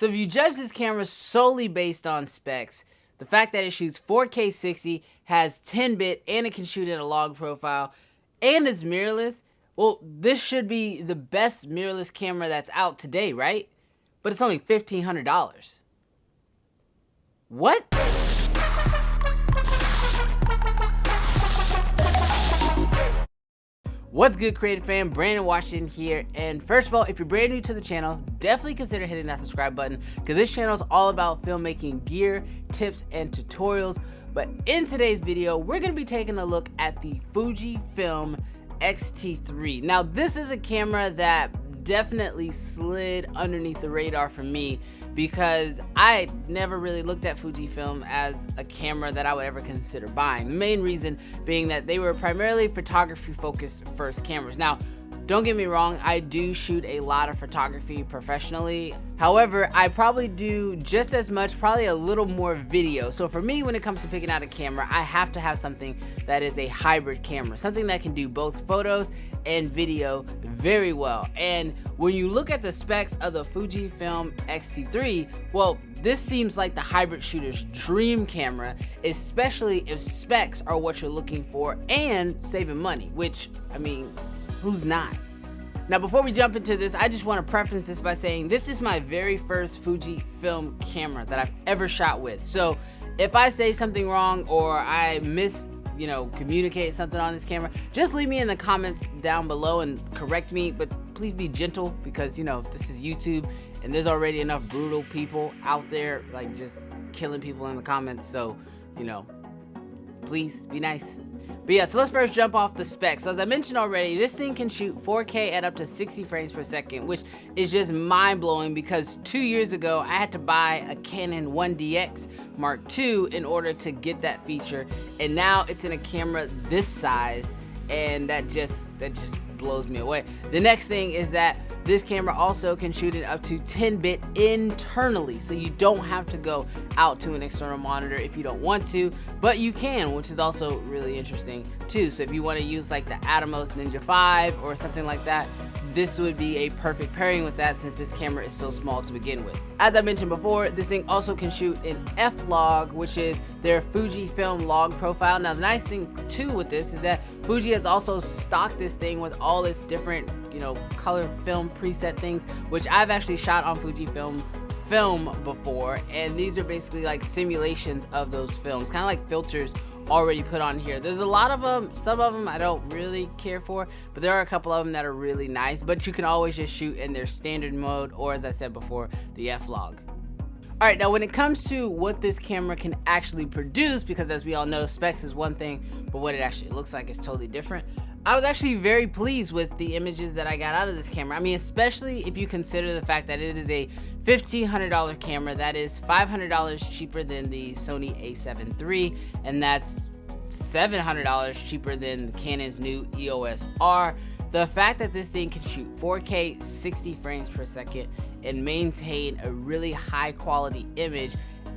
So if you judge this camera solely based on specs, the fact that it shoots 4K 60, has 10-bit, and it can shoot in a log profile, and it's mirrorless, well, this should be the best mirrorless camera that's out today, right? But it's only $1,500. What? What's good, creative fam? Brandon Washington here, and first of all, if you're brand new to the channel, definitely consider hitting that subscribe button because this channel is all about filmmaking gear, tips, and tutorials. But in today's video, we're going to be taking a look at the Fuji X-T3. Now, this is a camera that definitely slid underneath the radar for me because I never really looked at Fujifilm as a camera that I would ever consider buying. The main reason being that they were primarily photography focused first cameras. Now, don't get me wrong, I do shoot a lot of photography professionally. However, I probably do just as much, probably a little more video. So for me, when it comes to picking out a camera, I have to have something that is a hybrid camera, something that can do both photos and video very well. And when you look at the specs of the Fujifilm X-T3, well, this seems like the hybrid shooter's dream camera, especially if specs are what you're looking for and saving money, which, I mean, who's not? Now, before we jump into this, I just want to preface this by saying this is my very first Fujifilm camera that I've ever shot with. So if I say something wrong or I communicate something on this camera, just leave me in the comments down below and correct me, but please be gentle because, this is YouTube and there's already enough brutal people out there, like just killing people in the comments. So, please be nice. But yeah, so let's first jump off the specs. So as I mentioned already, this thing can shoot 4K at up to 60 frames per second, which is just mind-blowing because 2 years ago, I had to buy a Canon 1DX Mark II in order to get that feature. And now it's in a camera this size, and that just blows me away. The next thing is that this camera also can shoot it up to 10-bit internally, so you don't have to go out to an external monitor if you don't want to, but you can, which is also really interesting too. So if you want to use like the Atomos Ninja 5 or something like that, this would be a perfect pairing with that since this camera is so small to begin with. As I mentioned before, this thing also can shoot in F-Log, which is their Fujifilm log profile. Now, the nice thing too with this is that Fuji has also stocked this thing with all its different, color film preset things, which I've actually shot on Fujifilm film before, and these are basically like simulations of those films, kind of like filters already put on here. There's a lot of them, some of them I don't really care for, but there are a couple of them that are really nice, but you can always just shoot in their standard mode, or as I said before, the F-Log. Alright, now when it comes to what this camera can actually produce, because as we all know, specs is one thing, but what it actually looks like is totally different, I was actually very pleased with the images that I got out of this camera. I mean, especially if you consider the fact that it is a $1,500 camera, that is $500 cheaper than the Sony a7 III, and that's $700 cheaper than Canon's new EOS R. The fact that this thing can shoot 4K 60 frames per second and maintain a really high quality image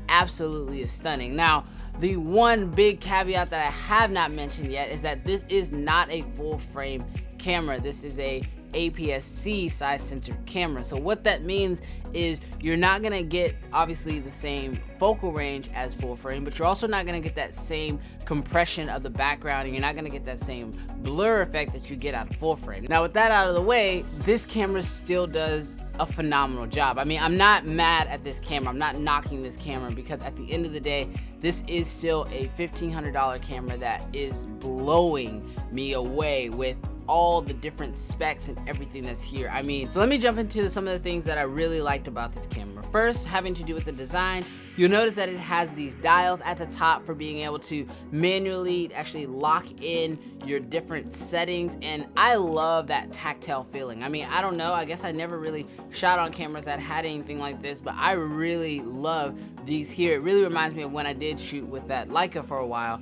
absolutely is stunning. Now, the one big caveat that I have not mentioned yet is that this is not a full frame camera. This is a APS-C size sensor camera. So what that means is you're not gonna get obviously the same focal range as full frame, but you're also not gonna get that same compression of the background, and you're not gonna get that same blur effect that you get out of full frame. Now with that out of the way, this camera still does a phenomenal job. I mean, I'm not mad at this camera. I'm not knocking this camera because at the end of the day, this is still a $1,500 camera that is blowing me away with all the different specs and everything that's here. I mean, so let me jump into some of the things that I really liked about this camera. First, having to do with the design, you'll notice that it has these dials at the top for being able to manually actually lock in your different settings, and I love that tactile feeling. I mean, I don't know, I guess I never really shot on cameras that had anything like this, but I really love these here. It really reminds me of when I did shoot with that Leica for a while.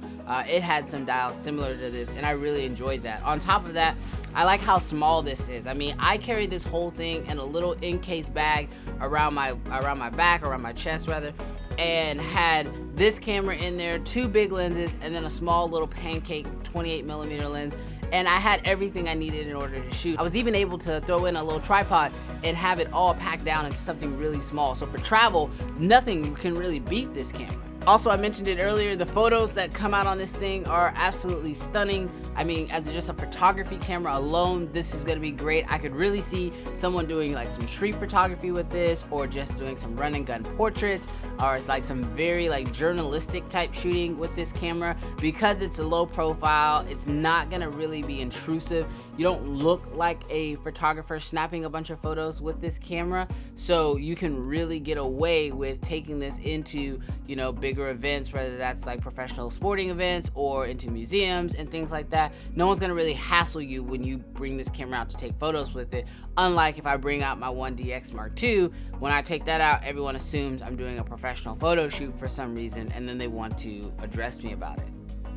It had some dials similar to this, and I really enjoyed that. On top of that, I like how small this is. I mean, I carry this whole thing in a little in-case bag around my back, around my chest rather, and had this camera in there, two big lenses, and then a small little pancake 28mm lens. and I had everything I needed in order to shoot. I was even able to throw in a little tripod and have it all packed down into something really small. So for travel, nothing can really beat this camera. Also, I mentioned it earlier, the photos that come out on this thing are absolutely stunning. I mean, as just a photography camera alone, this is gonna be great. I could really see someone doing like some street photography with this, or just doing some run and gun portraits, or it's like some very like journalistic type shooting with this camera. Because it's a low profile, it's not gonna really be intrusive. You don't look like a photographer snapping a bunch of photos with this camera, so you can really get away with taking this into, you know, bigger events, whether that's like professional sporting events or into museums and things like that. No one's gonna really hassle you when you bring this camera out to take photos with it. Unlike if I bring out my 1DX Mark II, when I take that out, everyone assumes I'm doing a professional photo shoot for some reason, and then they want to address me about it.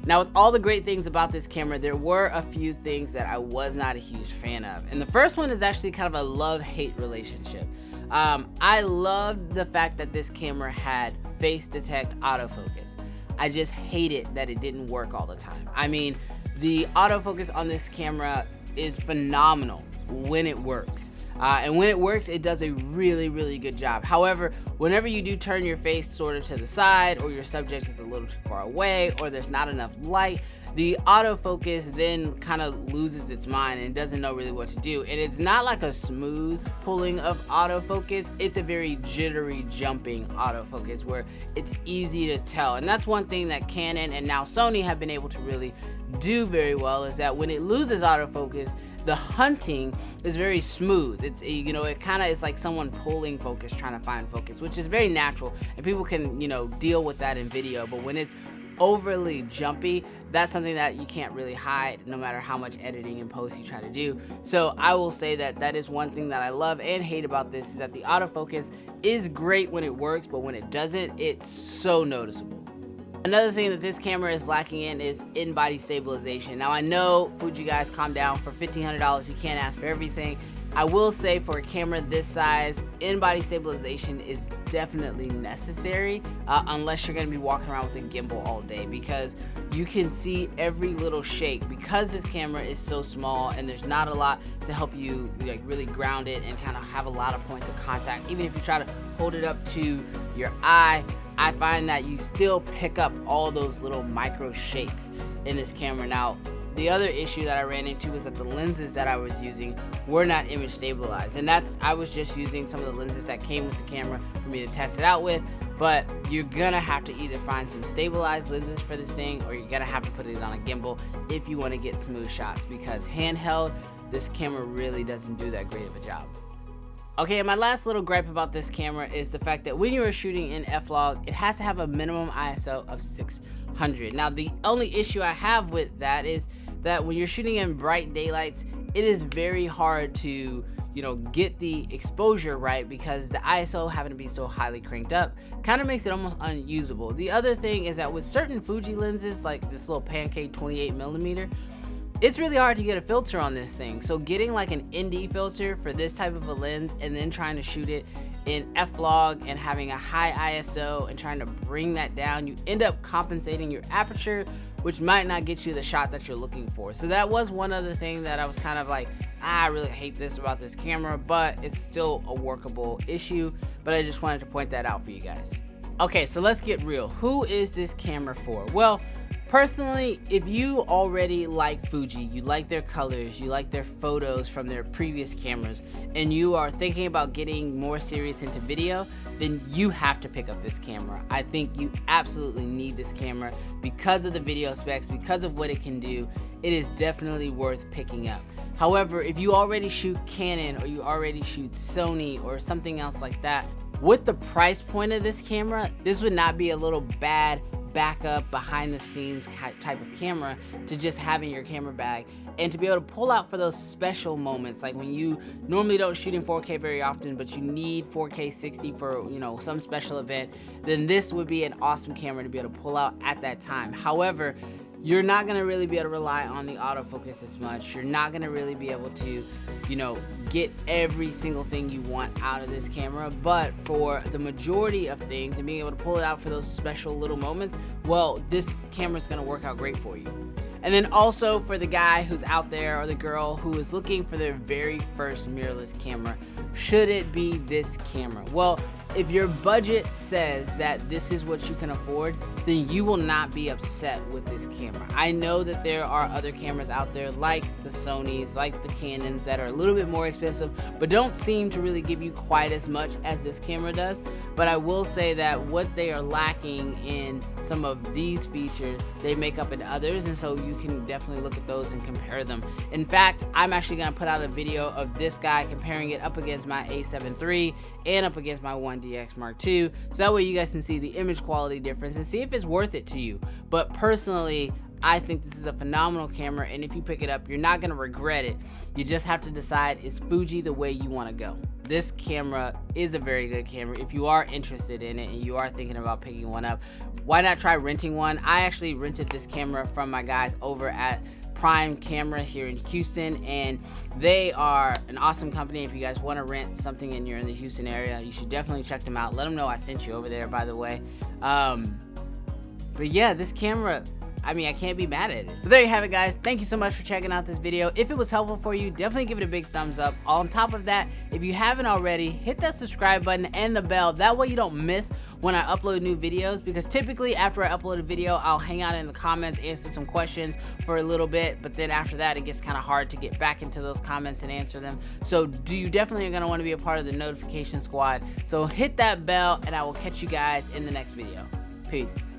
Now, with all the great things about this camera, there were a few things that I was not a huge fan of. And the first one is actually kind of a love-hate relationship. I loved the fact that this camera had face detect autofocus. I just hated that it didn't work all the time. I mean, the autofocus on this camera is phenomenal when it works. And when it works, it does a really, really good job. However, whenever you do turn your face sort of to the side, or your subject is a little too far away, or there's not enough light, the autofocus then kind of loses its mind and doesn't know really what to do. And it's not like a smooth pulling of autofocus, it's a very jittery jumping autofocus where it's easy to tell. And that's one thing that Canon and now Sony have been able to really do very well, is that when it loses autofocus, the hunting is very smooth. It's, you know, it kind of is like someone pulling focus, trying to find focus, which is very natural, and people can, you know, deal with that in video. But when it's overly jumpy, that's something that you can't really hide, no matter how much editing and post you try to do. So I will say that that is one thing that I love and hate about this, is that the autofocus is great when it works, but when it doesn't, it's so noticeable. Another thing that this camera is lacking in is in-body stabilization. Now, I know, Fuji guys, calm down. For $1,500, you can't ask for everything. I will say, for a camera this size, in-body stabilization is definitely necessary, unless you're gonna be walking around with a gimbal all day, because you can see every little shake. Because this camera is so small and there's not a lot to help you like really ground it and kind of have a lot of points of contact, even if you try to hold it up to your eye, I find that you still pick up all those little micro shakes in this camera. Now, the other issue that I ran into was that the lenses that I was using were not image stabilized, and I was just using some of the lenses that came with the camera for me to test it out with. But you're gonna have to either find some stabilized lenses for this thing, or you're gonna have to put it on a gimbal if you want to get smooth shots, because handheld, this camera really doesn't do that great of a job. Okay, and my last little gripe about this camera is the fact that when you are shooting in F-Log, it has to have a minimum ISO of 600. Now, the only issue I have with that is that when you're shooting in bright daylights, it is very hard to, you know, get the exposure right, because the ISO having to be so highly cranked up kind of makes it almost unusable. The other thing is that with certain Fuji lenses, like this little Pancake 28mm, it's really hard to get a filter on this thing. So getting like an ND filter for this type of a lens, and then trying to shoot it in F-Log and having a high ISO and trying to bring that down, you end up compensating your aperture, which might not get you the shot that you're looking for. So that was one other thing that I was kind of like, I really hate this about this camera, but it's still a workable issue. But I just wanted to point that out for you guys. Okay, so let's get real. Who is this camera for? Well, personally, if you already like Fuji, you like their colors, you like their photos from their previous cameras, and you are thinking about getting more serious into video, then you have to pick up this camera. I think you absolutely need this camera because of the video specs, because of what it can do. It is definitely worth picking up. However, if you already shoot Canon, or you already shoot Sony or something else like that, with the price point of this camera, this would not be a little bad backup, behind the scenes type of camera to just have in your camera bag, and to be able to pull out for those special moments, like when you normally don't shoot in 4K very often, but you need 4K 60 for, you know, some special event, then this would be an awesome camera to be able to pull out at that time. However, you're not gonna really be able to rely on the autofocus as much. You're not gonna really be able to, you know, get every single thing you want out of this camera, but for the majority of things and being able to pull it out for those special little moments, well, this camera's gonna work out great for you. And then also for the guy who's out there or the girl who is looking for their very first mirrorless camera, should it be this camera? Well, if your budget says that this is what you can afford, then you will not be upset with this camera. I know that there are other cameras out there like the Sonys, like the Canons, that are a little bit more expensive, but don't seem to really give you quite as much as this camera does. But I will say that what they are lacking in some of these features, they make up in others, and so you can definitely look at those and compare them. In fact, I'm actually gonna put out a video of this guy comparing it up against my A7 III and up against my 1DX Mark II, so that way you guys can see the image quality difference and see if it's worth it to you. But personally, I think this is a phenomenal camera, and if you pick it up, you're not gonna regret it. You just have to decide, is Fuji the way you wanna go? This camera is a very good camera. If you are interested in it and you are thinking about picking one up, why not try renting one? I actually rented this camera from my guys over at Prime Camera here in Houston, and they are an awesome company. If you guys want to rent something and you're in the Houston area, you should definitely check them out. Let them know I sent you over there, by the way. But yeah, this camera, I mean, I can't be mad at it. But there you have it, guys. Thank you so much for checking out this video. If it was helpful for you, definitely give it a big thumbs up. On top of that, if you haven't already, hit that subscribe button and the bell. That way you don't miss when I upload new videos, because typically after I upload a video, I'll hang out in the comments, answer some questions for a little bit, but then after that, it gets kind of hard to get back into those comments and answer them. So you definitely are going to want to be a part of the notification squad. So hit that bell, and I will catch you guys in the next video. Peace.